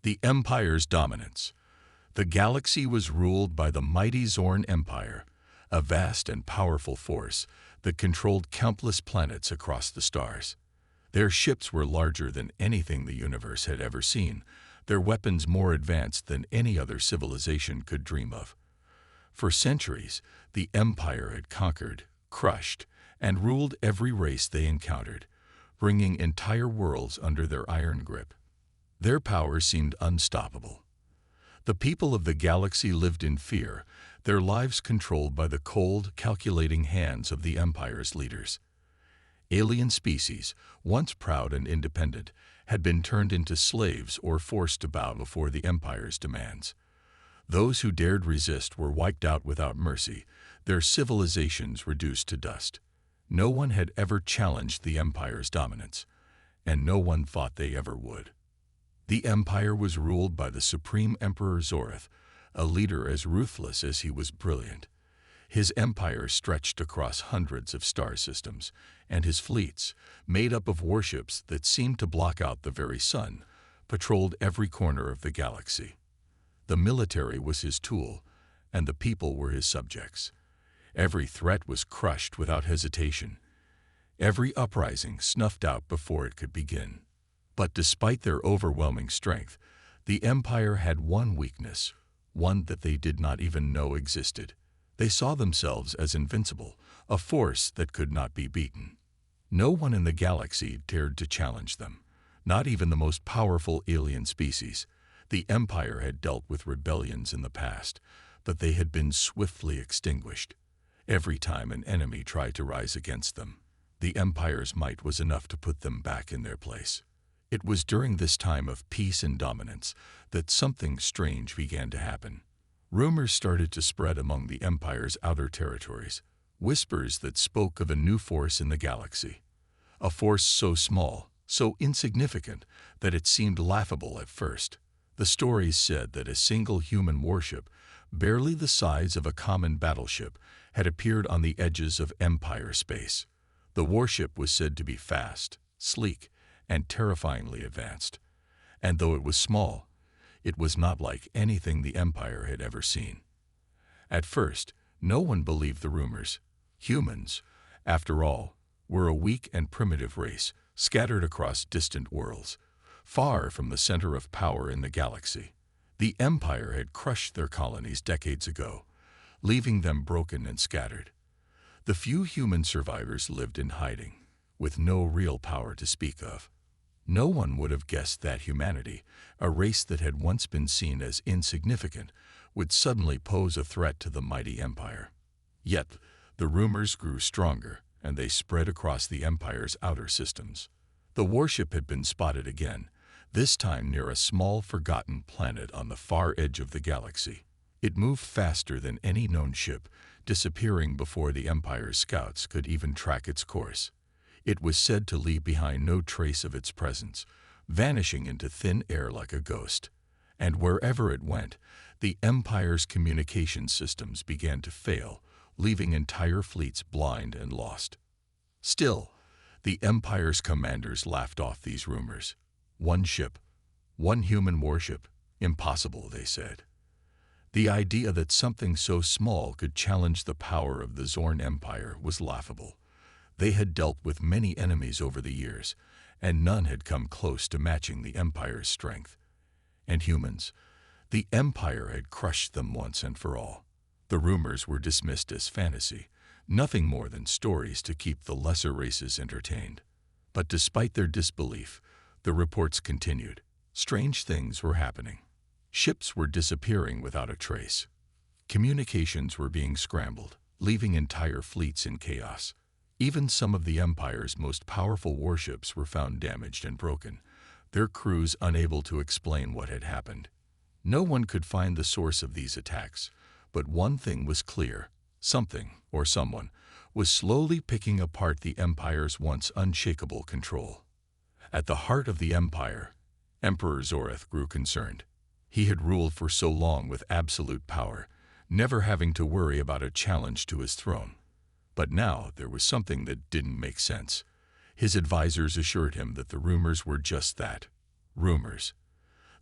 The Empire's dominance. The galaxy was ruled by the mighty Zorn Empire, a vast and powerful force that controlled countless planets across the stars. Their ships were larger than anything the universe had ever seen, their weapons more advanced than any other civilization could dream of. For centuries, the Empire had conquered, crushed, and ruled every race they encountered, bringing entire worlds under their iron grip. Their power seemed unstoppable. The people of the galaxy lived in fear, their lives controlled by the cold, calculating hands of the Empire's leaders. Alien species, once proud and independent, had been turned into slaves or forced to bow before the Empire's demands. Those who dared resist were wiped out without mercy, their civilizations reduced to dust. No one had ever challenged the Empire's dominance, and no one thought they ever would. The Empire was ruled by the Supreme Emperor Zorth, a leader as ruthless as he was brilliant. His empire stretched across hundreds of star systems, and his fleets, made up of warships that seemed to block out the very sun, patrolled every corner of the galaxy. The military was his tool, and the people were his subjects. Every threat was crushed without hesitation, every uprising snuffed out before it could begin. But despite their overwhelming strength, the Empire had one weakness, one that they did not even know existed. They saw themselves as invincible, a force that could not be beaten. No one in the galaxy dared to challenge them, not even the most powerful alien species. The Empire had dealt with rebellions in the past, but they had been swiftly extinguished. Every time an enemy tried to rise against them, the Empire's might was enough to put them back in their place. It was during this time of peace and dominance that something strange began to happen. Rumors started to spread among the Empire's outer territories, whispers that spoke of a new force in the galaxy. A force so small, so insignificant, that it seemed laughable at first. The stories said that a single human warship, barely the size of a common battleship, had appeared on the edges of Empire space. The warship was said to be fast, sleek, and terrifyingly advanced. And though it was small, it was not like anything the Empire had ever seen. At first, no one believed the rumors. Humans, after all, were a weak and primitive race, scattered across distant worlds, far from the center of power in the galaxy. The Empire had crushed their colonies decades ago, leaving them broken and scattered. The few human survivors lived in hiding, with no real power to speak of. No one would have guessed that humanity, a race that had once been seen as insignificant, would suddenly pose a threat to the mighty Empire. Yet, the rumors grew stronger, and they spread across the Empire's outer systems. The warship had been spotted again, this time near a small, forgotten planet on the far edge of the galaxy. It moved faster than any known ship, disappearing before the Empire's scouts could even track its course. It was said to leave behind no trace of its presence, vanishing into thin air like a ghost. And wherever it went, the Empire's communication systems began to fail, leaving entire fleets blind and lost. Still, the Empire's commanders laughed off these rumors. One ship, one human warship, impossible, they said. The idea that something so small could challenge the power of the Zorn Empire was laughable. They had dealt with many enemies over the years, and none had come close to matching the Empire's strength. And humans, the Empire had crushed them once and for all. The rumors were dismissed as fantasy, nothing more than stories to keep the lesser races entertained. But despite their disbelief, the reports continued. Strange things were happening. Ships were disappearing without a trace. Communications were being scrambled, leaving entire fleets in chaos. Even some of the Empire's most powerful warships were found damaged and broken, their crews unable to explain what had happened. No one could find the source of these attacks, but one thing was clear: something, or someone, was slowly picking apart the Empire's once unshakable control. At the heart of the Empire, Emperor Zorth grew concerned. He had ruled for so long with absolute power, never having to worry about a challenge to his throne. But now there was something that didn't make sense. His advisors assured him that the rumors were just that, rumors.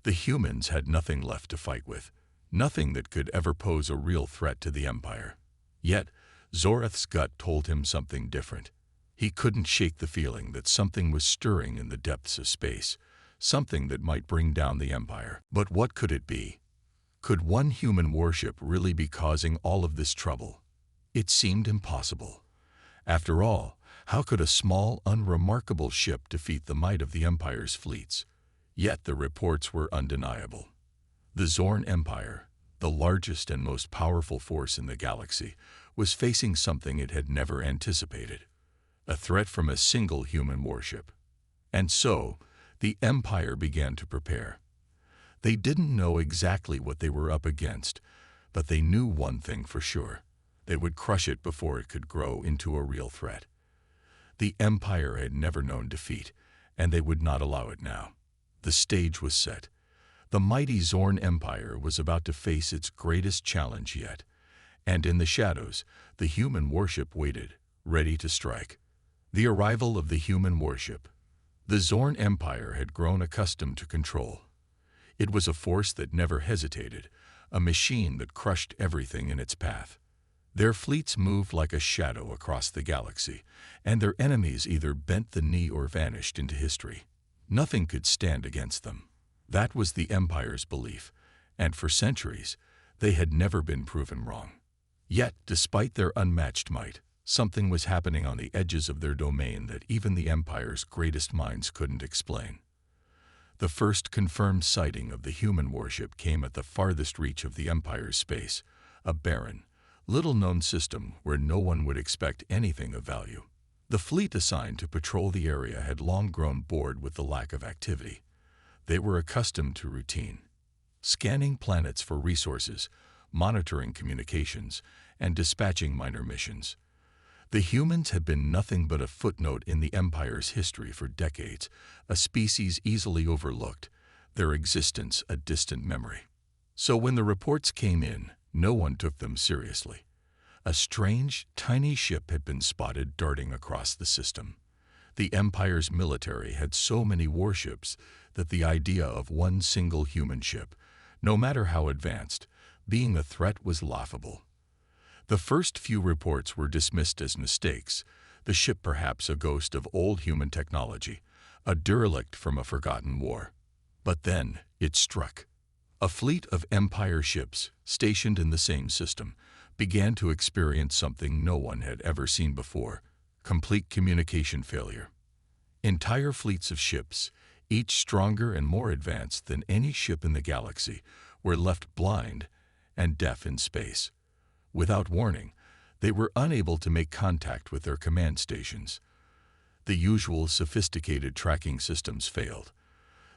The humans had nothing left to fight with, nothing that could ever pose a real threat to the Empire. Yet, Zorath's gut told him something different. He couldn't shake the feeling that something was stirring in the depths of space, something that might bring down the Empire. But what could it be? Could one human warship really be causing all of this trouble? It seemed impossible. After all, how could a small, unremarkable ship defeat the might of the Empire's fleets? Yet the reports were undeniable. The Zorn Empire, the largest and most powerful force in the galaxy, was facing something it had never anticipated: a threat from a single human warship. And so, the Empire began to prepare. They didn't know exactly what they were up against, but they knew one thing for sure: they would crush it before it could grow into a real threat. The Empire had never known defeat, and they would not allow it now. The stage was set. The mighty Zorn Empire was about to face its greatest challenge yet, and in the shadows, the human warship waited, ready to strike. The arrival of the human warship. The Zorn Empire had grown accustomed to control. It was a force that never hesitated, a machine that crushed everything in its path. Their fleets moved like a shadow across the galaxy, and their enemies either bent the knee or vanished into history. Nothing could stand against them. That was the Empire's belief, and for centuries, they had never been proven wrong. Yet, despite their unmatched might, something was happening on the edges of their domain that even the Empire's greatest minds couldn't explain. The first confirmed sighting of the human warship came at the farthest reach of the Empire's space, a barren, little-known system where no one would expect anything of value. The fleet assigned to patrol the area had long grown bored with the lack of activity. They were accustomed to routine, scanning planets for resources, monitoring communications, and dispatching minor missions. The humans had been nothing but a footnote in the Empire's history for decades, a species easily overlooked, their existence a distant memory. So when the reports came in, no one took them seriously. A strange, tiny ship had been spotted darting across the system. The Empire's military had so many warships that the idea of one single human ship, no matter how advanced, being a threat was laughable. The first few reports were dismissed as mistakes, the ship perhaps a ghost of old human technology, a derelict from a forgotten war. But then it struck. A fleet of Empire ships, stationed in the same system, began to experience something no one had ever seen before: complete communication failure. Entire fleets of ships, each stronger and more advanced than any ship in the galaxy, were left blind and deaf in space. Without warning, they were unable to make contact with their command stations. The usual sophisticated tracking systems failed.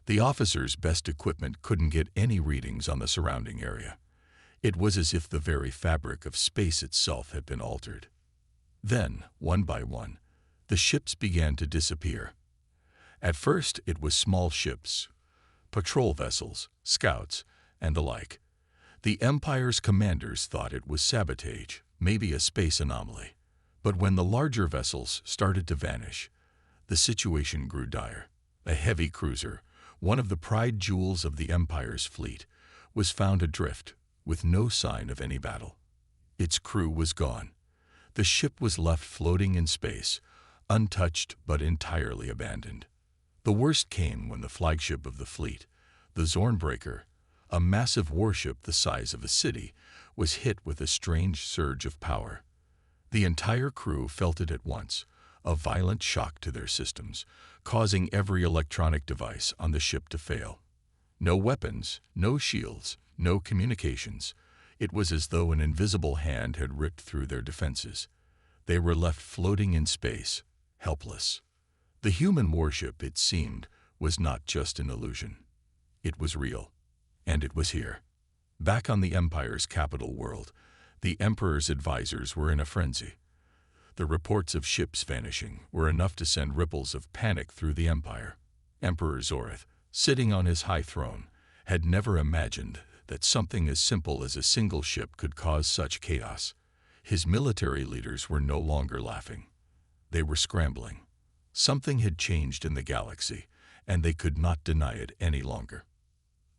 The officers' best equipment couldn't get any readings on the surrounding area. It was as if the very fabric of space itself had been altered. Then, one by one, the ships began to disappear. At first, it was small ships, patrol vessels, scouts, and the like. The Empire's commanders thought it was sabotage, maybe a space anomaly. But when the larger vessels started to vanish, the situation grew dire. A heavy cruiser, one of the pride jewels of the Empire's fleet, was found adrift, with no sign of any battle. Its crew was gone. The ship was left floating in space, untouched but entirely abandoned. The worst came when the flagship of the fleet, the Zornbreaker, a massive warship the size of a city, was hit with a strange surge of power. The entire crew felt it at once, a violent shock to their systems, causing every electronic device on the ship to fail. No weapons, no shields, no communications. It was as though an invisible hand had ripped through their defenses. They were left floating in space, helpless. The human warship, it seemed, was not just an illusion. It was real. And it was here. Back on the Empire's capital world, the Emperor's advisors were in a frenzy. The reports of ships vanishing were enough to send ripples of panic through the Empire. Emperor Zorath, sitting on his high throne, had never imagined that something as simple as a single ship could cause such chaos. His military leaders were no longer laughing. They were scrambling. Something had changed in the galaxy, and they could not deny it any longer.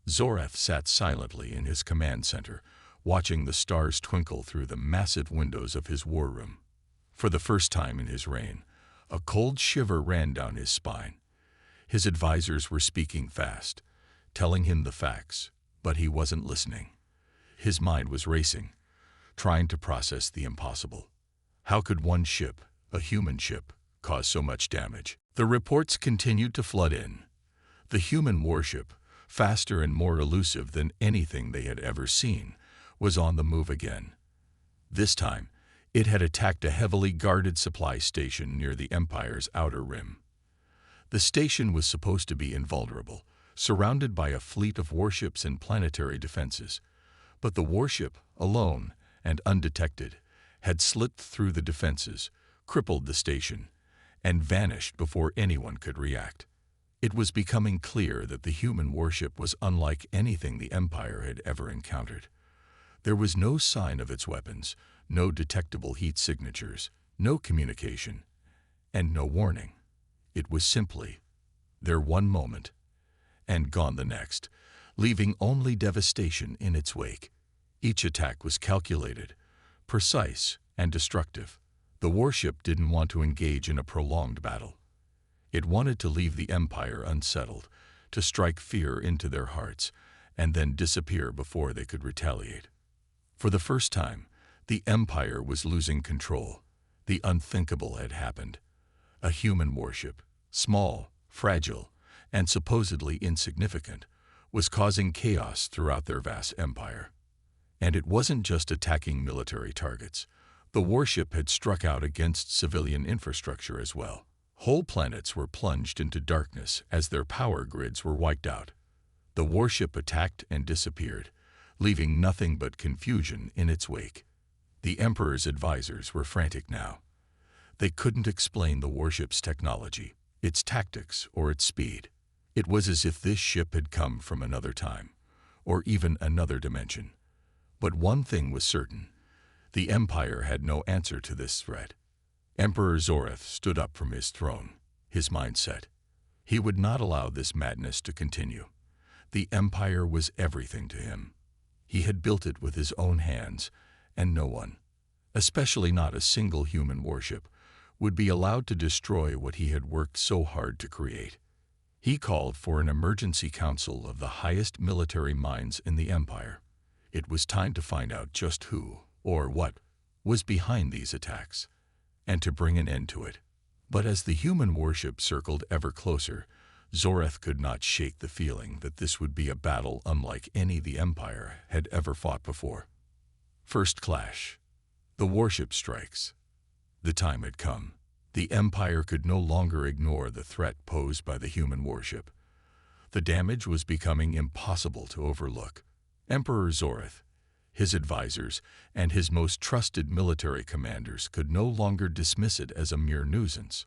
Zorath sat silently in his command center, watching the stars twinkle through the massive windows of his war room. For the first time in his reign, a cold shiver ran down his spine. His advisors were speaking fast, telling him the facts, but he wasn't listening. His mind was racing, trying to process the impossible. How could one ship, a human ship, cause so much damage? The reports continued to flood in. The human warship, faster and more elusive than anything they had ever seen, was on the move again. This time, it had attacked a heavily guarded supply station near the Empire's outer rim. The station was supposed to be invulnerable, surrounded by a fleet of warships and planetary defenses. But the warship, alone and undetected, had slipped through the defenses, crippled the station, and vanished before anyone could react. It was becoming clear that the human warship was unlike anything the Empire had ever encountered. There was no sign of its weapons, no detectable heat signatures, no communication, and no warning. It was simply there one moment, and gone the next, leaving only devastation in its wake. Each attack was calculated, precise, and destructive. The warship didn't want to engage in a prolonged battle. It wanted to leave the Empire unsettled, to strike fear into their hearts, and then disappear before they could retaliate. For the first time, the Empire was losing control. The unthinkable had happened. A human warship, small, fragile, and supposedly insignificant, was causing chaos throughout their vast empire. And it wasn't just attacking military targets. The warship had struck out against civilian infrastructure as well. Whole planets were plunged into darkness as their power grids were wiped out. The warship attacked and disappeared, leaving nothing but confusion in its wake. The Emperor's advisors were frantic now. They couldn't explain the warship's technology, its tactics, or its speed. It was as if this ship had come from another time, or even another dimension. But one thing was certain. The Empire had no answer to this threat. Emperor Zorath stood up from his throne, his mind set. He would not allow this madness to continue. The Empire was everything to him. He had built it with his own hands, and no one, especially not a single human warship, would be allowed to destroy what he had worked so hard to create. He called for an emergency council of the highest military minds in the Empire. It was time to find out just who, or what, was behind these attacks, and to bring an end to it. But as the human warship circled ever closer, Zorath could not shake the feeling that this would be a battle unlike any the Empire had ever fought before. First clash. The warship strikes. The time had come. The Empire could no longer ignore the threat posed by the human warship. The damage was becoming impossible to overlook. Emperor Zorath, his advisors, and his most trusted military commanders could no longer dismiss it as a mere nuisance.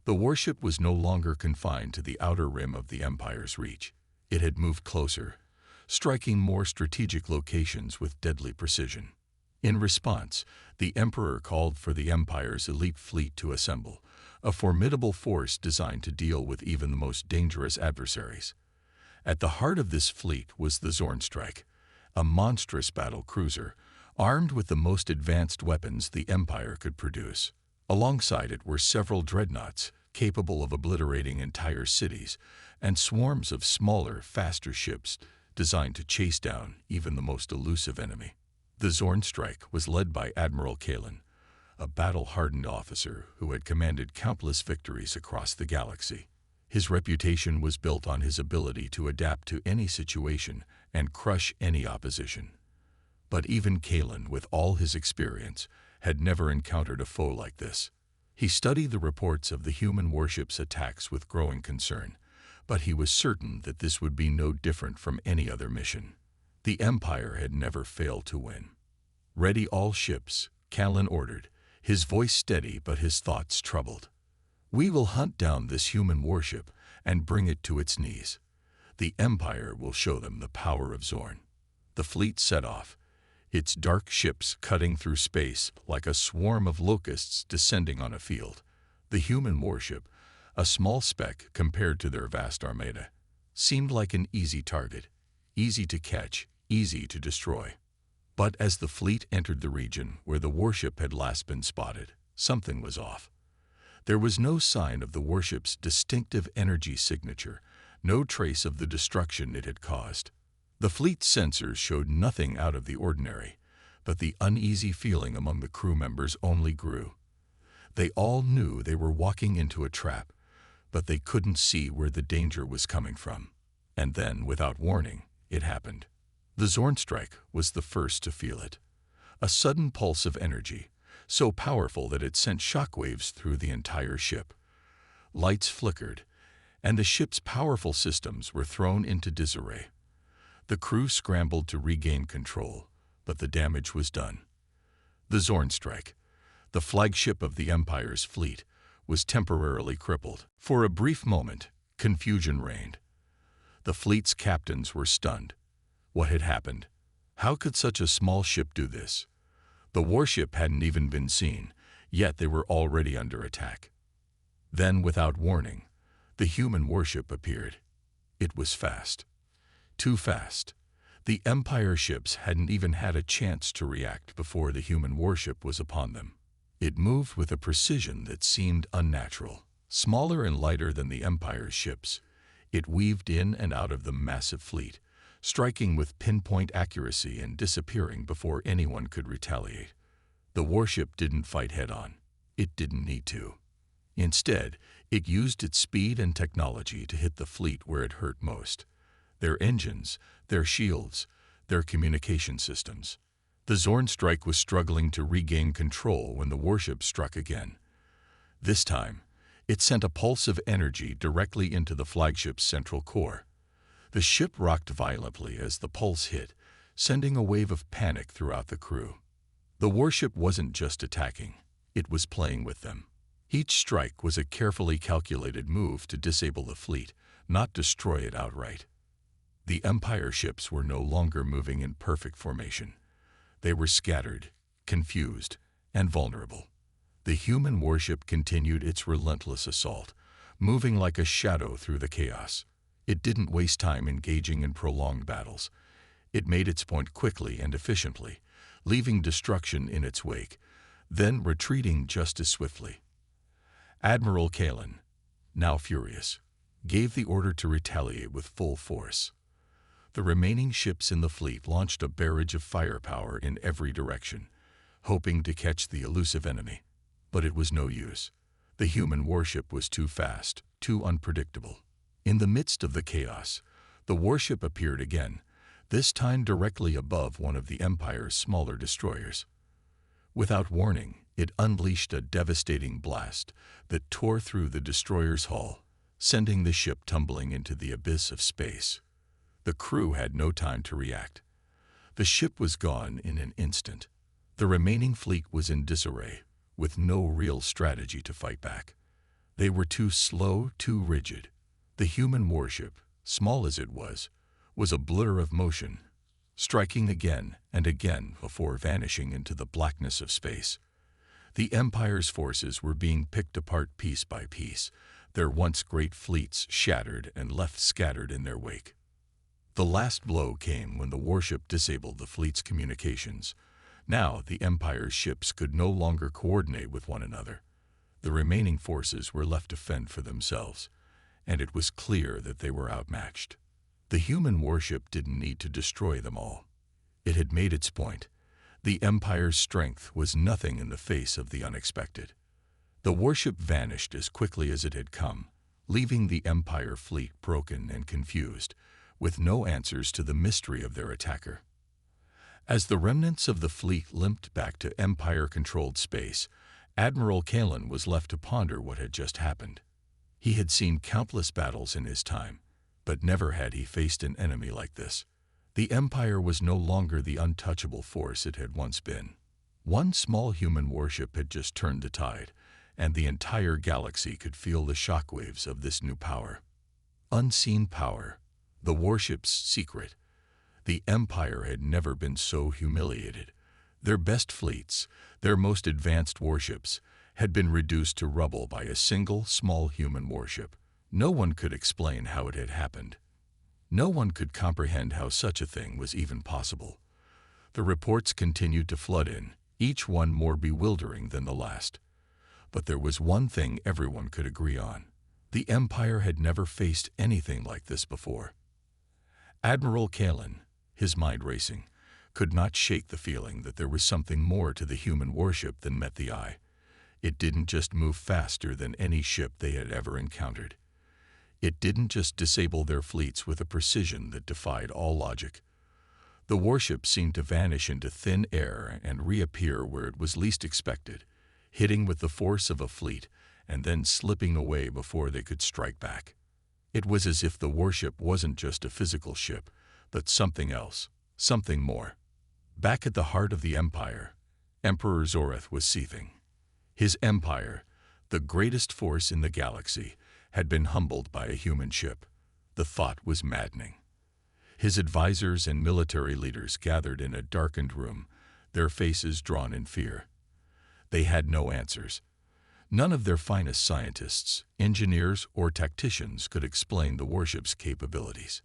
The warship was no longer confined to the outer rim of the Empire's reach. It had moved closer, striking more strategic locations with deadly precision. In response, the Emperor called for the Empire's elite fleet to assemble, a formidable force designed to deal with even the most dangerous adversaries. At the heart of this fleet was the Zornstrike, a monstrous battle cruiser, armed with the most advanced weapons the Empire could produce. Alongside it were several dreadnoughts, capable of obliterating entire cities, and swarms of smaller, faster ships designed to chase down even the most elusive enemy. The Zornstrike was led by Admiral Kalen, a battle-hardened officer who had commanded countless victories across the galaxy. His reputation was built on his ability to adapt to any situation and crush any opposition. But even Kalen, with all his experience, had never encountered a foe like this. He studied the reports of the human warship's attacks with growing concern, but he was certain that this would be no different from any other mission. The Empire had never failed to win. "Ready all ships," Kalen ordered, his voice steady but his thoughts troubled. "We will hunt down this human warship and bring it to its knees. The Empire will show them the power of Zorn." The fleet set off, its dark ships cutting through space like a swarm of locusts descending on a field. The human warship, a small speck compared to their vast armada, seemed like an easy target. easy to catch, easy to destroy. But as the fleet entered the region where the warship had last been spotted, something was off. There was no sign of the warship's distinctive energy signature, no trace of the destruction it had caused. The fleet's sensors showed nothing out of the ordinary, but the uneasy feeling among the crew members only grew. They all knew they were walking into a trap, but they couldn't see where the danger was coming from. And then, without warning, it happened. The Zornstrike was the first to feel it. A sudden pulse of energy, so powerful that it sent shockwaves through the entire ship. Lights flickered, and the ship's powerful systems were thrown into disarray. The crew scrambled to regain control, but the damage was done. The Zornstrike, the flagship of the Empire's fleet, was temporarily crippled. For a brief moment, confusion reigned. The fleet's captains were stunned. What had happened? How could such a small ship do this? The warship hadn't even been seen, yet they were already under attack. Then, without warning, the human warship appeared. It was fast. Too fast. The Empire ships hadn't even had a chance to react before the human warship was upon them. It moved with a precision that seemed unnatural. Smaller and lighter than the Empire's ships, it weaved in and out of the massive fleet, striking with pinpoint accuracy and disappearing before anyone could retaliate. The warship didn't fight head-on. It didn't need to. Instead, it used its speed and technology to hit the fleet where it hurt most. Their engines, their shields, their communication systems. The Zornstrike was struggling to regain control when the warship struck again. This time, it sent a pulse of energy directly into the flagship's central core. The ship rocked violently as the pulse hit, sending a wave of panic throughout the crew. The warship wasn't just attacking, it was playing with them. Each strike was a carefully calculated move to disable the fleet, not destroy it outright. The Empire ships were no longer moving in perfect formation. They were scattered, confused, and vulnerable. The human warship continued its relentless assault, moving like a shadow through the chaos. It didn't waste time engaging in prolonged battles. It made its point quickly and efficiently, leaving destruction in its wake, then retreating just as swiftly. Admiral Kalen, now furious, gave the order to retaliate with full force. The remaining ships in the fleet launched a barrage of firepower in every direction, hoping to catch the elusive enemy. But it was no use. The human warship was too fast, too unpredictable. In the midst of the chaos, the warship appeared again, this time directly above one of the Empire's smaller destroyers. Without warning, it unleashed a devastating blast that tore through the destroyer's hull, sending the ship tumbling into the abyss of space. The crew had no time to react. The ship was gone in an instant. The remaining fleet was in disarray, with no real strategy to fight back. They were too slow, too rigid. The human warship, small as it was a blur of motion, striking again and again before vanishing into the blackness of space. The Empire's forces were being picked apart piece by piece, their once great fleets shattered and left scattered in their wake. The last blow came when the warship disabled the fleet's communications. Now the Empire's ships could no longer coordinate with one another. The remaining forces were left to fend for themselves, and it was clear that they were outmatched. The human warship didn't need to destroy them all. It had made its point. The Empire's strength was nothing in the face of the unexpected. The warship vanished as quickly as it had come, leaving the Empire fleet broken and confused, with no answers to the mystery of their attacker. As the remnants of the fleet limped back to Empire-controlled space, Admiral Kalen was left to ponder what had just happened. He had seen countless battles in his time, but never had he faced an enemy like this. The Empire was no longer the untouchable force it had once been. One small human warship had just turned the tide, and the entire galaxy could feel the shockwaves of this new power. Unseen power, the warship's secret. The Empire had never been so humiliated. Their best fleets, their most advanced warships, had been reduced to rubble by a single small human warship. No one could explain how it had happened. No one could comprehend how such a thing was even possible. The reports continued to flood in, each one more bewildering than the last. But there was one thing everyone could agree on. The Empire had never faced anything like this before. Admiral Kalin, his mind racing, could not shake the feeling that there was something more to the human warship than met the eye. It didn't just move faster than any ship they had ever encountered. It didn't just disable their fleets with a precision that defied all logic. The warship seemed to vanish into thin air and reappear where it was least expected, hitting with the force of a fleet and then slipping away before they could strike back. It was as if the warship wasn't just a physical ship, but something else, something more. Back at the heart of the Empire, Emperor Zoreth was seething. His empire, the greatest force in the galaxy, had been humbled by a human ship. The thought was maddening. His advisors and military leaders gathered in a darkened room, their faces drawn in fear. They had no answers. None of their finest scientists, engineers, or tacticians could explain the warship's capabilities.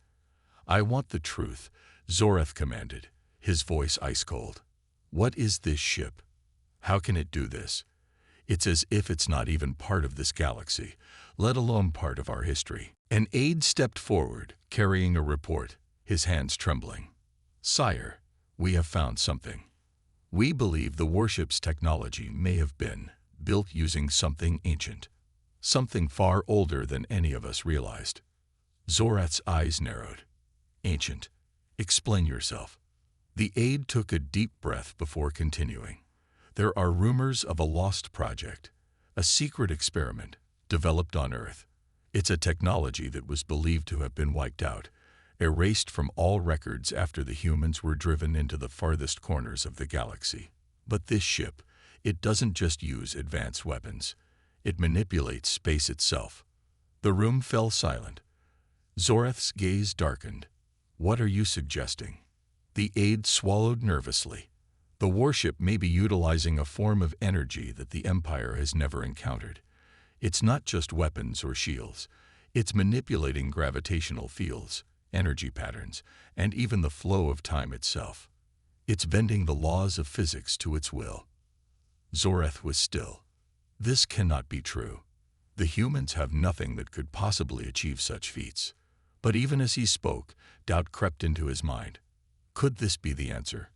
"I want the truth," Zoreth commanded, his voice ice-cold. "What is this ship? How can it do this? It's as if it's not even part of this galaxy, let alone part of our history." An aide stepped forward, carrying a report, his hands trembling. "Sire, we have found something. We believe the warship's technology may have been built using something ancient, something far older than any of us realized." Zoreth's eyes narrowed. "Ancient? Explain yourself." The aide took a deep breath before continuing. "There are rumors of a lost project, a secret experiment developed on Earth. It's a technology that was believed to have been wiped out, erased from all records after the humans were driven into the farthest corners of the galaxy. But this ship, it doesn't just use advanced weapons. It manipulates space itself." The room fell silent. Zoreth's gaze darkened. "What are you suggesting?" The aide swallowed nervously. "The warship may be utilizing a form of energy that the Empire has never encountered. It's not just weapons or shields. It's manipulating gravitational fields, energy patterns, and even the flow of time itself. It's bending the laws of physics to its will." Zoreth was still. "This cannot be true. The humans have nothing that could possibly achieve such feats." But even as he spoke, doubt crept into his mind. Could this be the answer?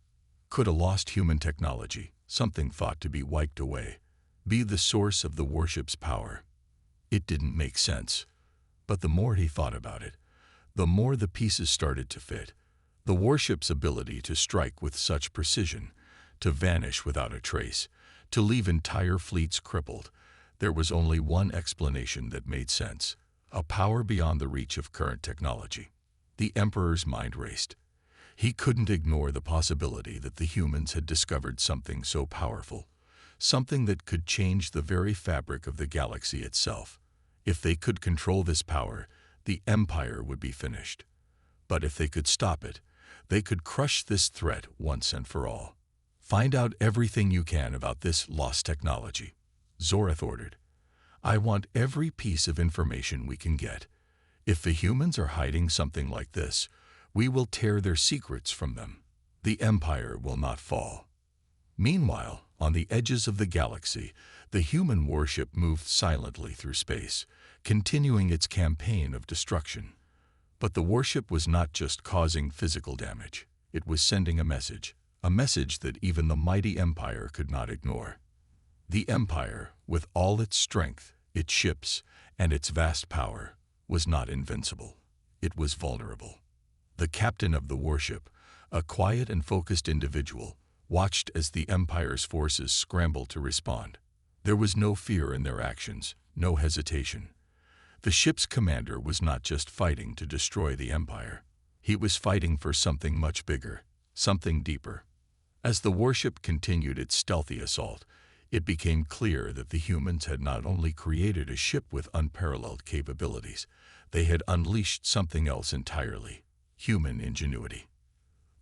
Could a lost human technology, something thought to be wiped away, be the source of the warship's power? It didn't make sense. But the more he thought about it, the more the pieces started to fit. The warship's ability to strike with such precision, to vanish without a trace, to leave entire fleets crippled. There was only one explanation that made sense: a power beyond the reach of current technology. The Emperor's mind raced. He couldn't ignore the possibility that the humans had discovered something so powerful, something that could change the very fabric of the galaxy itself. If they could control this power, the Empire would be finished. But if they could stop it, they could crush this threat once and for all. "Find out everything you can about this lost technology," Zoreth ordered. "I want every piece of information we can get. If the humans are hiding something like this, we will tear their secrets from them. The Empire will not fall." Meanwhile, on the edges of the galaxy, the human warship moved silently through space, continuing its campaign of destruction. But the warship was not just causing physical damage. It was sending a message that even the mighty Empire could not ignore. The Empire, with all its strength, its ships, and its vast power, was not invincible. It was vulnerable. The captain of the warship, a quiet and focused individual, watched as the Empire's forces scrambled to respond. There was no fear in their actions, no hesitation. The ship's commander was not just fighting to destroy the Empire. He was fighting for something much bigger, something deeper. As the warship continued its stealthy assault, it became clear that the humans had not only created a ship with unparalleled capabilities, they had unleashed something else entirely: human ingenuity.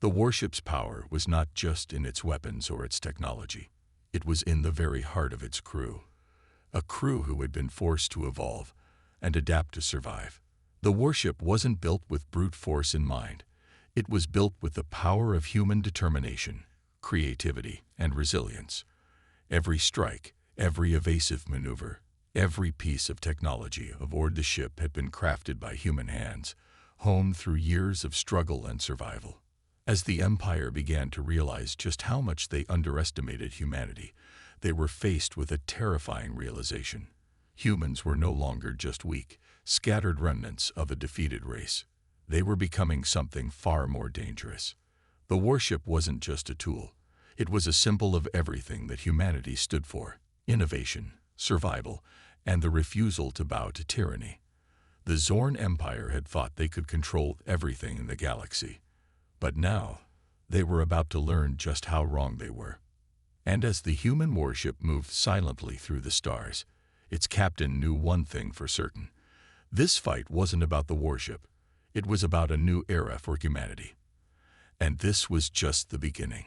The warship's power was not just in its weapons or its technology. It was in the very heart of its crew. A crew who had been forced to evolve and adapt to survive. The warship wasn't built with brute force in mind. It was built with the power of human determination, creativity, and resilience. Every strike, every evasive maneuver, every piece of technology aboard the ship had been crafted by human hands, honed through years of struggle and survival. As the Empire began to realize just how much they underestimated humanity, they were faced with a terrifying realization. Humans were no longer just weak, scattered remnants of a defeated race. They were becoming something far more dangerous. The warship wasn't just a tool. It was a symbol of everything that humanity stood for: innovation, survival, and the refusal to bow to tyranny. The Zorn Empire had thought they could control everything in the galaxy. But now, they were about to learn just how wrong they were. And as the human warship moved silently through the stars, its captain knew one thing for certain. This fight wasn't about the warship. It was about a new era for humanity. And this was just the beginning.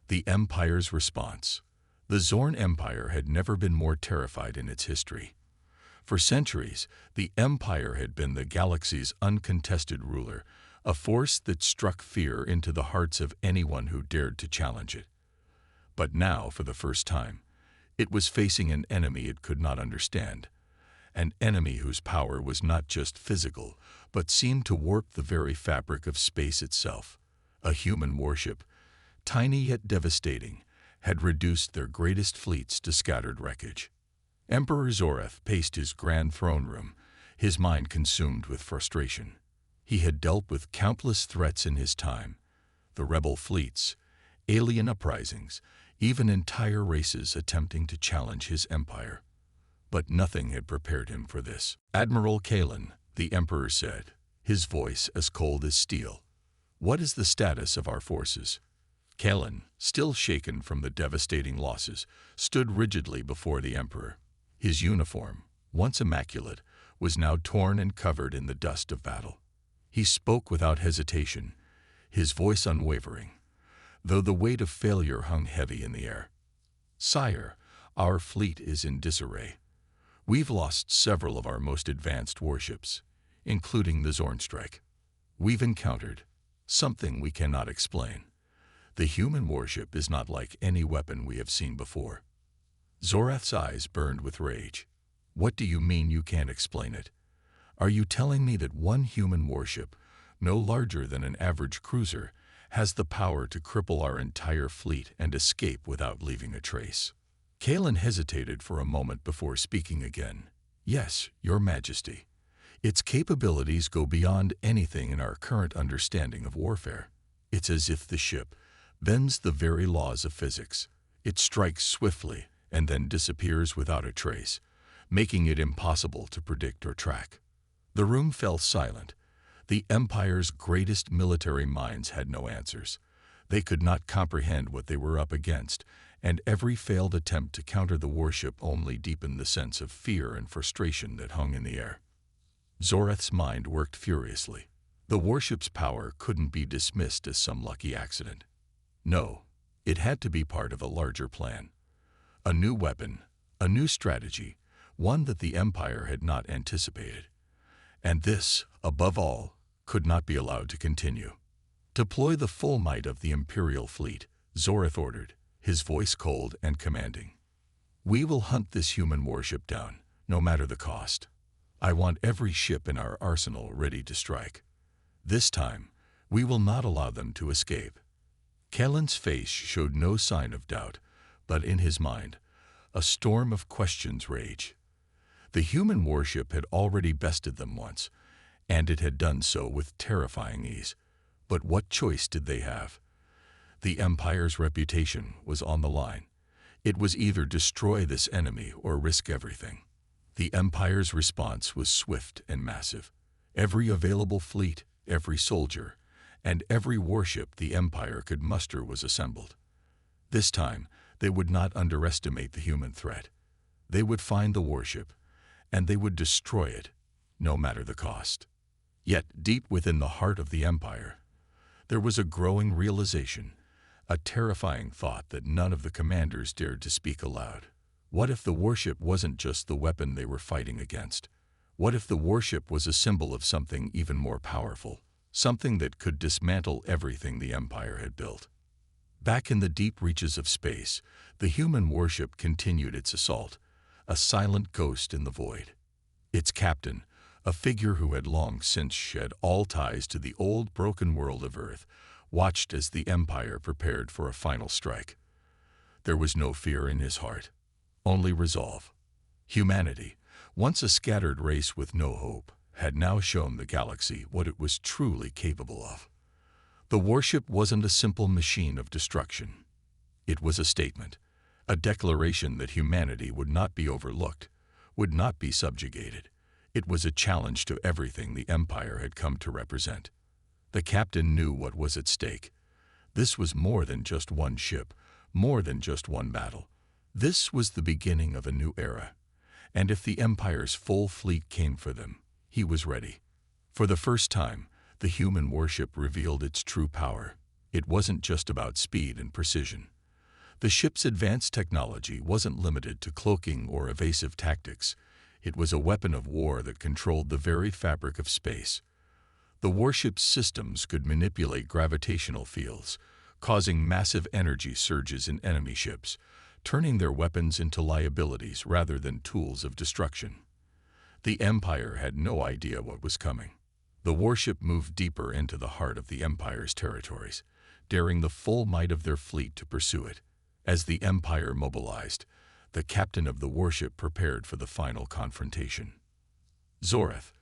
The Empire's response. The Zorn Empire had never been more terrified in its history. For centuries, the Empire had been the galaxy's uncontested ruler, a force that struck fear into the hearts of anyone who dared to challenge it. But now, for the first time, it was facing an enemy it could not understand, an enemy whose power was not just physical, but seemed to warp the very fabric of space itself. A human warship, tiny yet devastating, had reduced their greatest fleets to scattered wreckage. Emperor Zoreth paced his grand throne room, his mind consumed with frustration. He had dealt with countless threats in his time: the rebel fleets, alien uprisings, even entire races attempting to challenge his empire. But nothing had prepared him for this. "Admiral Kalen," the Emperor said, his voice as cold as steel, "what is the status of our forces?" Kalen, still shaken from the devastating losses, stood rigidly before the Emperor. His uniform, once immaculate, was now torn and covered in the dust of battle. He spoke without hesitation, his voice unwavering, though the weight of failure hung heavy in the air. "Sire, our fleet is in disarray. We've lost several of our most advanced warships, including the Zornstrike. We've encountered something we cannot explain. The human warship is not like any weapon we have seen before." Zoreth's eyes burned with rage. "What do you mean you can't explain it? Are you telling me that one human warship, no larger than an average cruiser, has the power to cripple our entire fleet and escape without leaving a trace?" Kalen hesitated for a moment before speaking again. "Yes, Your Majesty. Its capabilities go beyond anything in our current understanding of warfare. It's as if the ship bends the very laws of physics. It strikes swiftly and then disappears without a trace, making it impossible to predict or track." The room fell silent. The Empire's greatest military minds had no answers. They could not comprehend what they were up against, and every failed attempt to counter the warship only deepened the sense of fear and frustration that hung in the air. Zoreth's mind worked furiously. The warship's power couldn't be dismissed as some lucky accident. No, it had to be part of a larger plan. A new weapon, a new strategy, one that the Empire had not anticipated. And this, above all, could not be allowed to continue. "Deploy the full might of the Imperial fleet," Zoreth ordered, his voice cold and commanding. "We will hunt this human warship down, no matter the cost. I want every ship in our arsenal ready to strike. This time, we will not allow them to escape." Kalen's face showed no sign of doubt, but in his mind, a storm of questions raged. The human warship had already bested them once, and it had done so with terrifying ease. But what choice did they have? The Empire's reputation was on the line. It was either destroy this enemy or risk everything. The Empire's response was swift and massive. Every available fleet, every soldier, and every warship the Empire could muster was assembled. This time, they would not underestimate the human threat. They would find the warship, and they would destroy it, no matter the cost. Yet, deep within the heart of the Empire, there was a growing realization, a terrifying thought that none of the commanders dared to speak aloud. What if the warship wasn't just the weapon they were fighting against? What if the warship was a symbol of something even more powerful, something that could dismantle everything the Empire had built? Back in the deep reaches of space, the human warship continued its assault, a silent ghost in the void. Its captain, a figure who had long since shed all ties to the old broken world of Earth, watched as the Empire prepared for a final strike. There was no fear in his heart, only resolve. Humanity, once a scattered race with no hope, had now shown the galaxy what it was truly capable of. The warship wasn't a simple machine of destruction. It was a statement, a declaration that humanity would not be overlooked, would not be subjugated. It was a challenge to everything the Empire had come to represent. The captain knew what was at stake. This was more than just one ship, more than just one battle. This was the beginning of a new era. And if the Empire's full fleet came for them, he was ready. For the first time, the human warship revealed its true power. It wasn't just about speed and precision. The ship's advanced technology wasn't limited to cloaking or evasive tactics. It was a weapon of war that controlled the very fabric of space. The warship's systems could manipulate gravitational fields, causing massive energy surges in enemy ships, turning their weapons into liabilities rather than tools of destruction. The Empire had no idea what was coming. The warship moved deeper into the heart of the Empire's territories, daring the full might of their fleet to pursue it. As the Empire mobilized, the captain of the warship prepared for the final confrontation. Zoreth,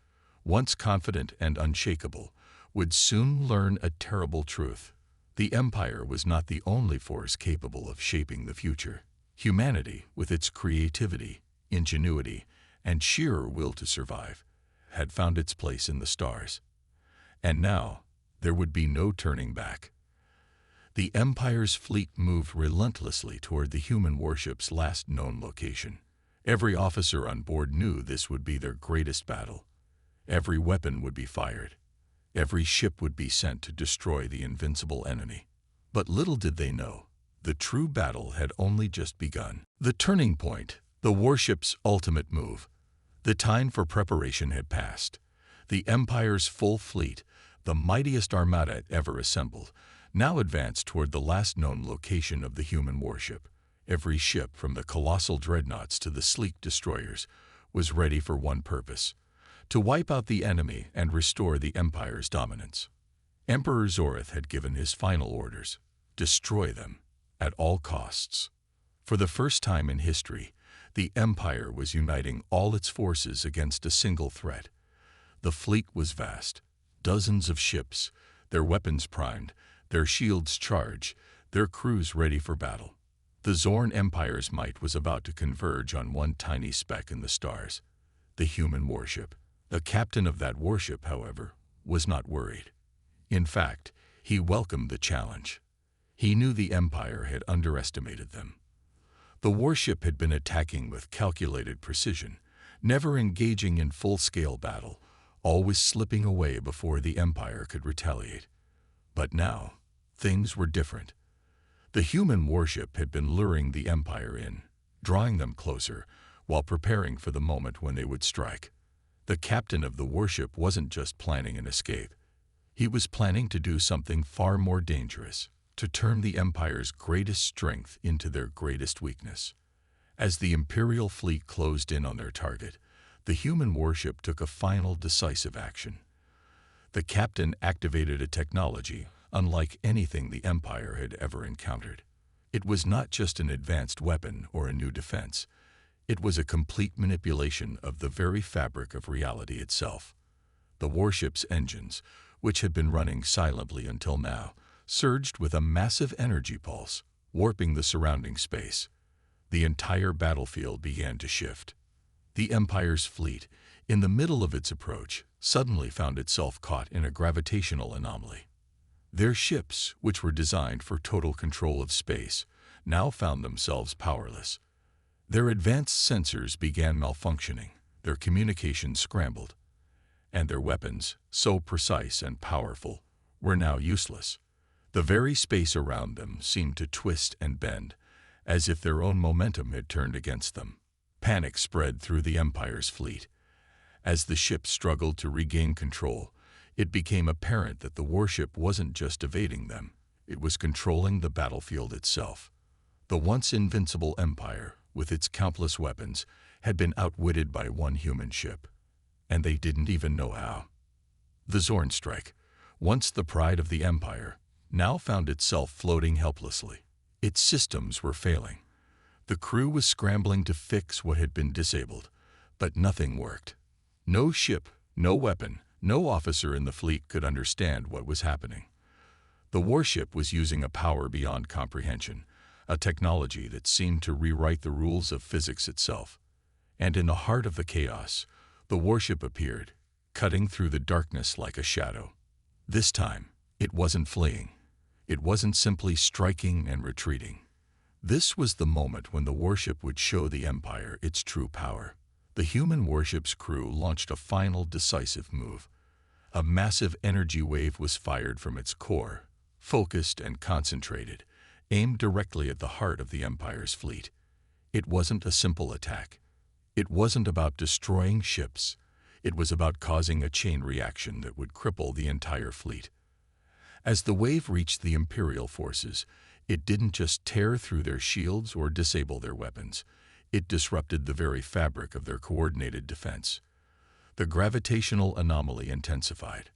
once confident and unshakable, would soon learn a terrible truth. The Empire was not the only force capable of shaping the future. Humanity, with its creativity, ingenuity, and sheer will to survive, had found its place in the stars. And now, there would be no turning back. The Empire's fleet moved relentlessly toward the human warship's last known location. Every officer on board knew this would be their greatest battle. Every weapon would be fired. Every ship would be sent to destroy the invincible enemy. But little did they know, the true battle had only just begun. The turning point, the warship's ultimate move. The time for preparation had passed. The Empire's full fleet, the mightiest armada ever assembled, now advanced toward the last known location of the human warship. Every ship, from the colossal dreadnoughts to the sleek destroyers, was ready for one purpose: to wipe out the enemy and restore the Empire's dominance. Emperor Zoreth had given his final orders: destroy them, at all costs. For the first time in history, the Empire was uniting all its forces against a single threat. The fleet was vast, dozens of ships, their weapons primed, their shields charged, their crews ready for battle. The Zorn Empire's might was about to converge on one tiny speck in the stars: the human warship. The captain of that warship, however, was not worried. In fact, he welcomed the challenge. He knew the Empire had underestimated them. The warship had been attacking with calculated precision, never engaging in full-scale battle, always slipping away before the Empire could retaliate. But now, things were different. The human warship had been luring the Empire in, drawing them closer, while preparing for the moment when they would strike. The captain of the warship wasn't just planning an escape. He was planning to do something far more dangerous: to turn the Empire's greatest strength into their greatest weakness. As the Imperial fleet closed in on their target, the human warship took a final decisive action. The captain activated a technology unlike anything the Empire had ever encountered. It was not just an advanced weapon or a new defense. It was a complete manipulation of the very fabric of reality itself. The warship's engines, which had been running silently until now, surged with a massive energy pulse, warping the surrounding space. The entire battlefield began to shift. The Empire's fleet, in the middle of its approach, suddenly found itself caught in a gravitational anomaly. Their ships, which were designed for total control of space, now found themselves powerless. Their advanced sensors began malfunctioning, their communications scrambled, and their weapons, so precise and powerful, were now useless. The very space around them seemed to twist and bend, as if their own momentum had turned against them. Panic spread through the Empire's fleet. As the ship struggled to regain control, it became apparent that the warship wasn't just evading them, it was controlling the battlefield itself. The once invincible Empire, with its countless weapons, had been outwitted by one human ship, and they didn't even know how. The Zorn strike, once the pride of the Empire, now found itself floating helplessly. Its systems were failing. The crew was scrambling to fix what had been disabled, but nothing worked. No ship, no weapon, no officer in the fleet could understand what was happening. The warship was using a power beyond comprehension, a technology that seemed to rewrite the rules of physics itself. And in the heart of the chaos, the warship appeared, cutting through the darkness like a shadow. This time, it wasn't fleeing. It wasn't simply striking and retreating. This was the moment when the warship would show the Empire its true power. The human warship's crew launched a final decisive move. A massive energy wave was fired from its core, focused and concentrated, aimed directly at the heart of the Empire's fleet. It wasn't a simple attack. It wasn't about destroying ships. It was about causing a chain reaction that would cripple the entire fleet. As the wave reached the Imperial forces, it didn't just tear through their shields or disable their weapons. It disrupted the very fabric of their coordinated defense. The gravitational anomaly intensified.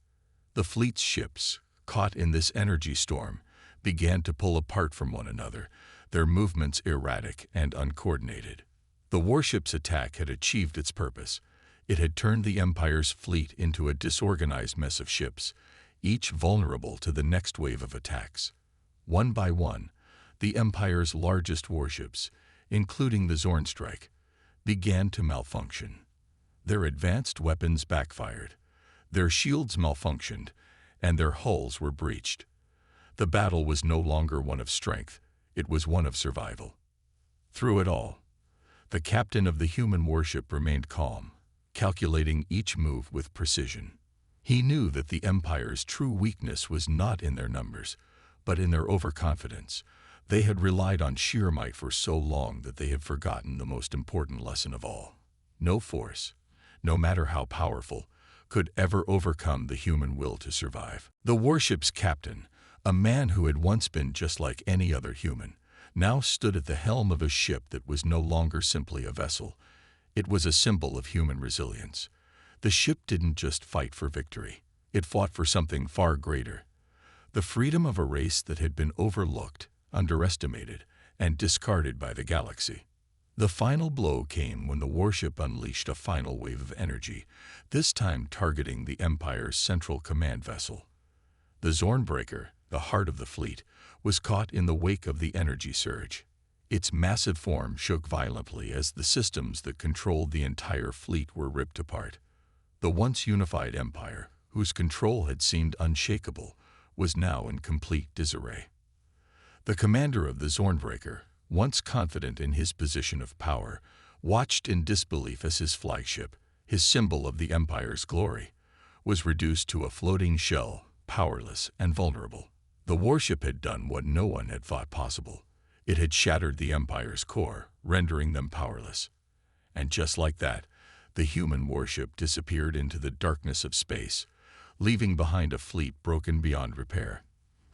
The fleet's ships, caught in this energy storm, began to pull apart from one another, their movements erratic and uncoordinated. The warship's attack had achieved its purpose. It had turned the Empire's fleet into a disorganized mess of ships, each vulnerable to the next wave of attacks. One by one, the Empire's largest warships, including the Zorn strike, began to malfunction. Their advanced weapons backfired, their shields malfunctioned, and their hulls were breached. The battle was no longer one of strength, it was one of survival. Through it all, the captain of the human warship remained calm, calculating each move with precision. He knew that the Empire's true weakness was not in their numbers, but in their overconfidence. They had relied on sheer might for so long that they had forgotten the most important lesson of all. No force, no matter how powerful, could ever overcome the human will to survive. The warship's captain, a man who had once been just like any other human, now stood at the helm of a ship that was no longer simply a vessel. It was a symbol of human resilience. The ship didn't just fight for victory. It fought for something far greater. The freedom of a race that had been overlooked, underestimated, and discarded by the galaxy. The final blow came when the warship unleashed a final wave of energy, this time targeting the Empire's central command vessel. The Zornbreaker, the heart of the fleet, was caught in the wake of the energy surge. Its massive form shook violently as the systems that controlled the entire fleet were ripped apart. The once unified Empire, whose control had seemed unshakable, was now in complete disarray. The commander of the Zornbreaker, once confident in his position of power, watched in disbelief as his flagship, his symbol of the Empire's glory, was reduced to a floating shell, powerless and vulnerable. The warship had done what no one had thought possible. It had shattered the Empire's core, rendering them powerless. And just like that, the human warship disappeared into the darkness of space, leaving behind a fleet broken beyond repair.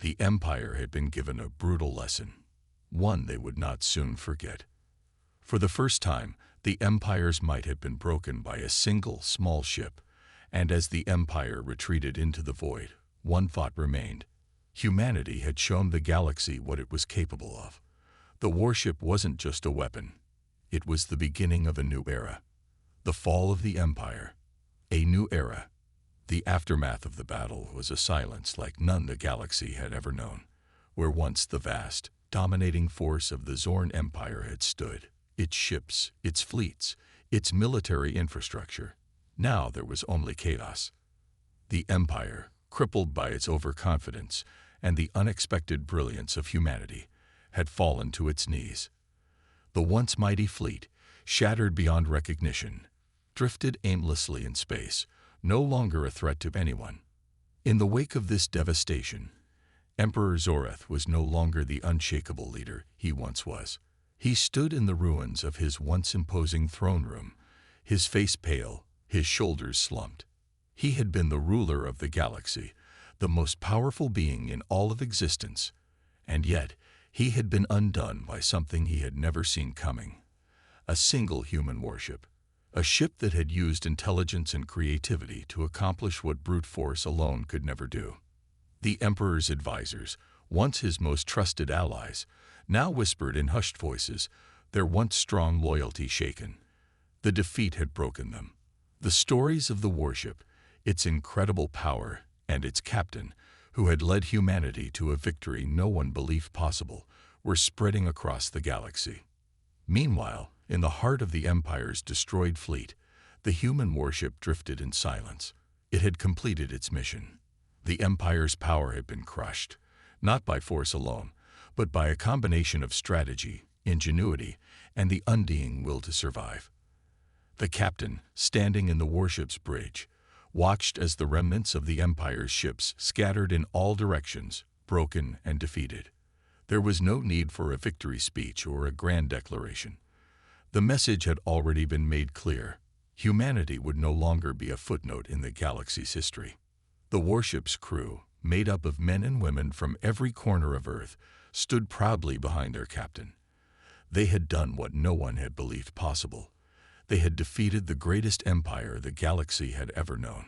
The Empire had been given a brutal lesson, one they would not soon forget. For the first time, the Empire's might had been broken by a single small ship, and as the Empire retreated into the void, one thought remained. Humanity had shown the galaxy what it was capable of. The warship wasn't just a weapon. It was the beginning of a new era. The fall of the Empire. A new era. The aftermath of the battle was a silence like none the galaxy had ever known. Where once the vast, dominating force of the Zorn Empire had stood, its ships, its fleets, its military infrastructure, now there was only chaos. The Empire, crippled by its overconfidence and the unexpected brilliance of humanity, had fallen to its knees. The once mighty fleet, shattered beyond recognition, drifted aimlessly in space, no longer a threat to anyone. In the wake of this devastation, Emperor Zoreth was no longer the unshakable leader he once was. He stood in the ruins of his once imposing throne room, his face pale, His shoulders slumped. He had been the ruler of the galaxy, the most powerful being in all of existence, and yet he had been undone by something he had never seen coming. A single human warship, a ship that had used intelligence and creativity to accomplish what brute force alone could never do. The Emperor's advisors, once his most trusted allies, now whispered in hushed voices, their once strong loyalty shaken. The defeat had broken them. The stories of the warship, its incredible power, and its captain, who had led humanity to a victory no one believed possible, were spreading across the galaxy. Meanwhile, in the heart of the Empire's destroyed fleet, the human warship drifted in silence. It had completed its mission. The Empire's power had been crushed, not by force alone, but by a combination of strategy, ingenuity, and the undying will to survive. The captain, standing in the warship's bridge, watched as the remnants of the Empire's ships scattered in all directions, broken and defeated. There was no need for a victory speech or a grand declaration. The message had already been made clear. Humanity would no longer be a footnote in the galaxy's history. The warship's crew, made up of men and women from every corner of Earth, stood proudly behind their captain. They had done what no one had believed possible. They had defeated the greatest empire the galaxy had ever known.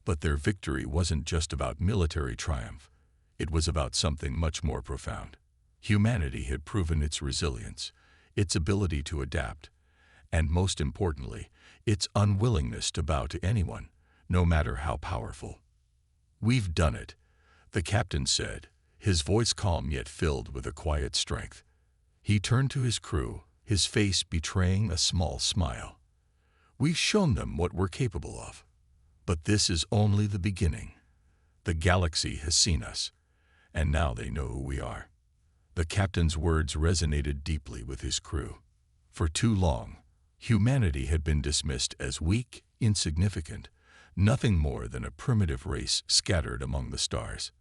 But their victory wasn't just about military triumph. It was about something much more profound. Humanity had proven its resilience, its ability to adapt, and most importantly, its unwillingness to bow to anyone, no matter how powerful. "We've done it," the captain said, his voice calm yet filled with a quiet strength. He turned to his crew, his face betraying a small smile. "We've shown them what we're capable of. But this is only the beginning. The galaxy has seen us, and now they know who we are." The captain's words resonated deeply with his crew. For too long, humanity had been dismissed as weak, insignificant, nothing more than a primitive race scattered among the stars.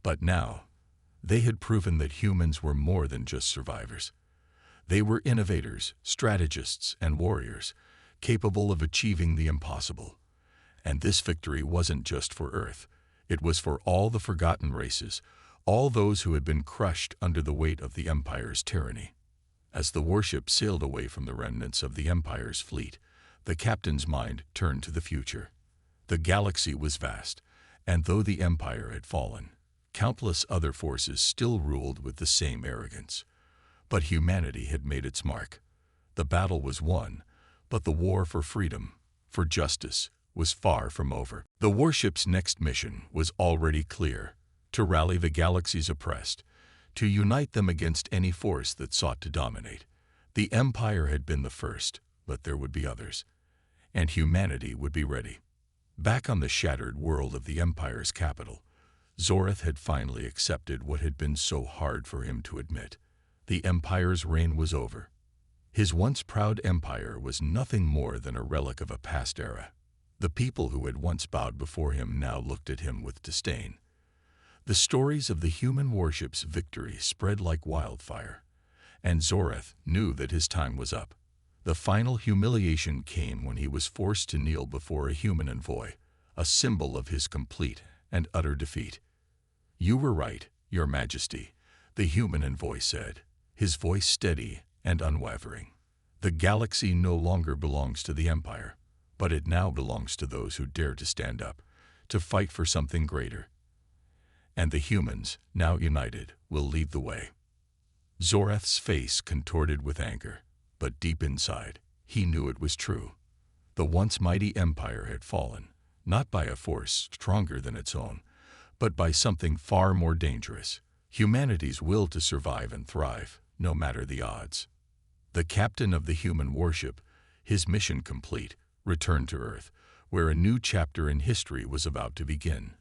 But now, they had proven that humans were more than just survivors. They were innovators, strategists, and warriors, capable of achieving the impossible. And this victory wasn't just for Earth. It was for all the forgotten races, all those who had been crushed under the weight of the Empire's tyranny. As the warship sailed away from the remnants of the Empire's fleet, the captain's mind turned to the future. The galaxy was vast, and though the Empire had fallen, countless other forces still ruled with the same arrogance. But humanity had made its mark. The battle was won, but the war for freedom, for justice, was far from over. The warship's next mission was already clear: to rally the galaxy's oppressed, to unite them against any force that sought to dominate. The Empire had been the first, but there would be others, and humanity would be ready. Back on the shattered world of the Empire's capital, Zorath had finally accepted what had been so hard for him to admit. The Empire's reign was over. His once proud empire was nothing more than a relic of a past era. The people who had once bowed before him now looked at him with disdain. The stories of the human warship's victory spread like wildfire, and Zorath knew that his time was up. The final humiliation came when he was forced to kneel before a human envoy, a symbol of his complete and utter defeat. "You were right, Your Majesty," the human envoy said, his voice steady and unwavering. "The galaxy no longer belongs to the Empire, but it now belongs to those who dare to stand up, to fight for something greater. And the humans, now united, will lead the way." Zorath's face contorted with anger, but deep inside, he knew it was true. The once mighty empire had fallen, not by a force stronger than its own, but by something far more dangerous: humanity's will to survive and thrive, no matter the odds. The captain of the human warship, his mission complete, returned to Earth, where a new chapter in history was about to begin.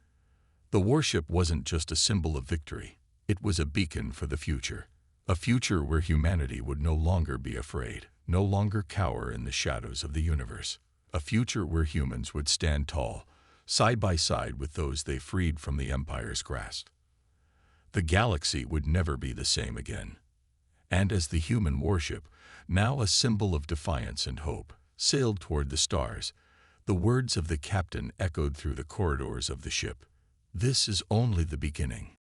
The warship wasn't just a symbol of victory, it was a beacon for the future. A future where humanity would no longer be afraid, no longer cower in the shadows of the universe. A future where humans would stand tall, side by side with those they freed from the Empire's grasp. The galaxy would never be the same again. And as the human warship, now a symbol of defiance and hope, sailed toward the stars, The words of the captain echoed through the corridors of the ship. This is only the beginning.